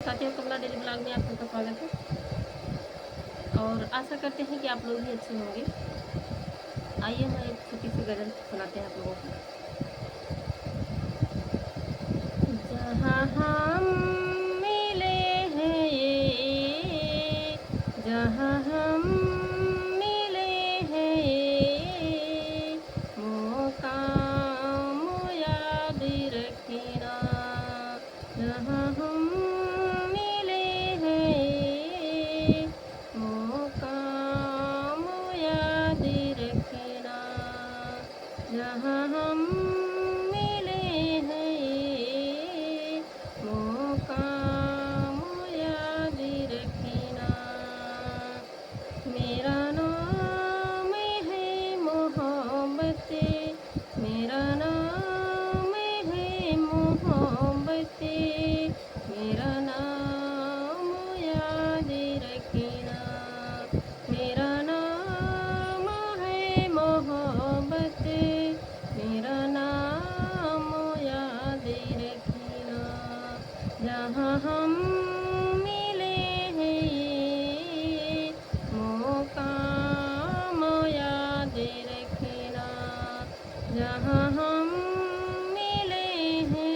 साथियों, कमला daily blog में आप सबका स्वागत है और आशा करते हैं कि आप लोग भी अच्छे होंगे। आइए हम एक छोटी सी गज़ल सुनाते हैं आप लोगों को। जहाँ हम मिले हैं ये, जहाँ हम मिले हैं ये मुकाम याद रखना। जहाँ हम मिले हैं ये मुकाम याद रखना। जहाँ हम मिले हैं ये मुकाम याद रखना। मेरा नाम है मोहब्बत, मेरा नाम है मोहब्बत, मेरा नाम याद रखना। मेरा नाम है मोहब्बत, मेरा नाम याद रखना। जहाँ हम मिले हैं ये मुकाम याद रखना। जहाँ हम मिले हैं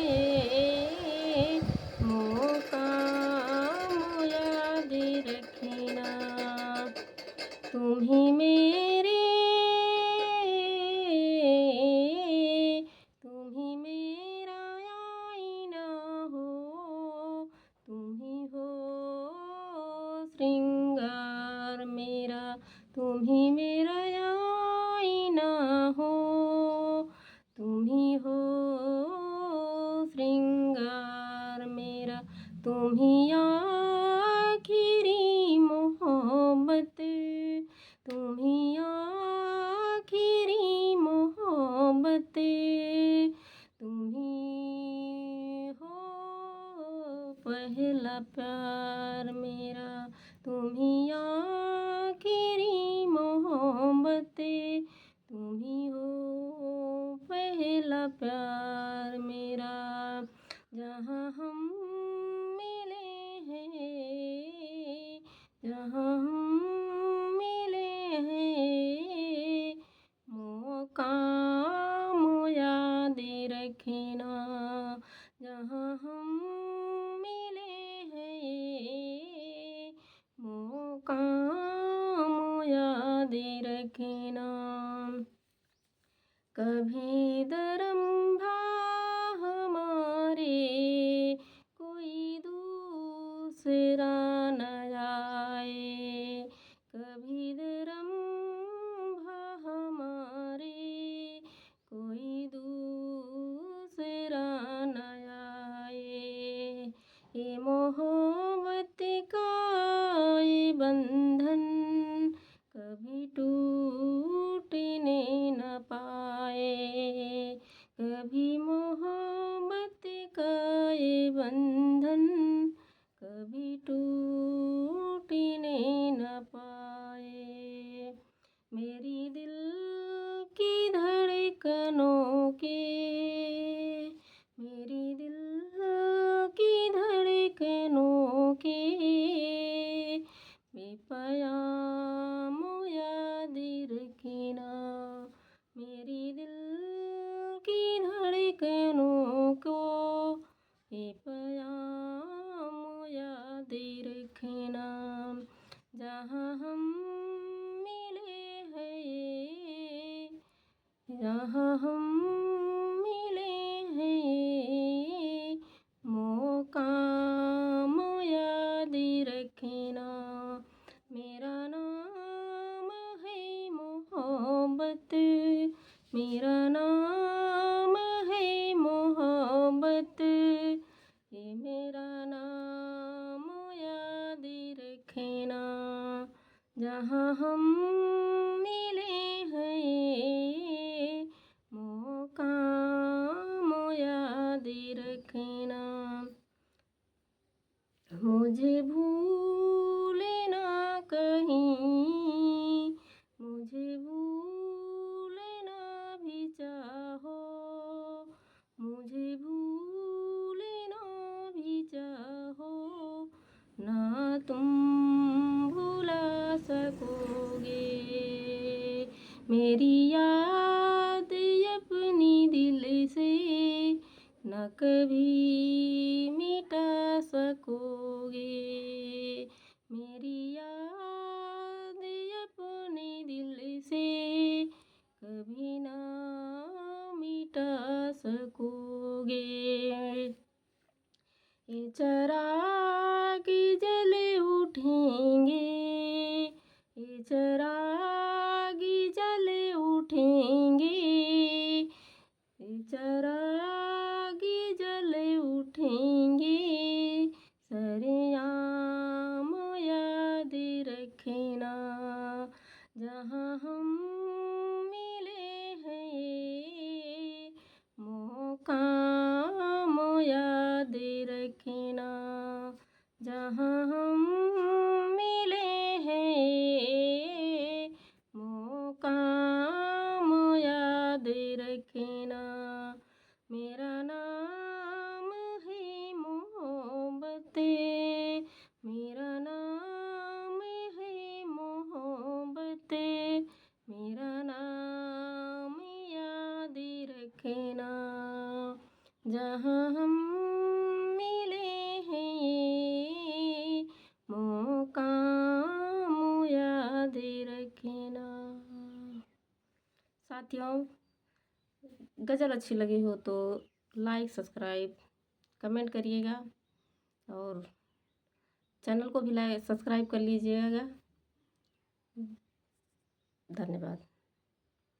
ये मुकाम याद रखना। तुम ही मेरे, तुम ही मेरा आईना हो, तुम ही हो श्रृंगार मेरा, तुम ही मेरा आईना हो, तुम ही हो श्रृंगार मेरा, तुम ही आखिरी मोहब्बत, तुम ही आखिरी मोहब्बत, तुम ही हो पहला प्यार मेरा, तुम ही आखिरी मोहब्बत, तुम ही हो पहला प्यार मेरा। जहाँ हम मिले हैं, जहाँ हम मिले हैं मुकाम याद रखना। जहाँ हम मिले हैं मुकाम याद रखना। कभी दरंभा हमारे कोई दूसरा न आए, कभी दरंभा हमारे कोई दूसरा न आए। ये मोहब्बत का ये बंधन कभी टूटने न पाए, कभी मोहब्बत का ये बंधन कभी टूटने न पाए। मेरी दिल की धड़कनों के, मेरी दिल की धड़कनों के बेपयाम याद रखना। मेरी दिल की धड़कनों को बेपयाम याद रखना। जहाँ हम मिले हैं ये, जहाँ हम मिले हैं ये मुकाम याद रखना। मेरा नाम है मोहब्बत, मेरा नाम है मोहब्बत, ये मेरा नाम याद रखना। जहाँ हम मिले हैं ये मुकाम याद रखना। मुझे भूलना कहीं, मुझे भूलना भी चाहो, मुझे भूलना भी चाहो, चिरागी जले उठेंगे, ये चिरागी जले उठेंगे, ये चिरागी जले उठेंगे, सरेआम याद रखना जहाँ हम मिले हैं, मुकाम याद रखना जहाँ हम मिले हैं, मुकाम याद रखना। मेरा नाम है मोहब्बत, मेरा नाम है मोहब्बत, मेरा नाम याद रखना जहाँ हम मिले हैं, मुकाम याद रखना। साथियों, गज़ल अच्छी लगी हो तो लाइक सब्सक्राइब कमेंट करिएगा और चैनल को भी लाइक सब्सक्राइब कर लीजिएगा। धन्यवाद।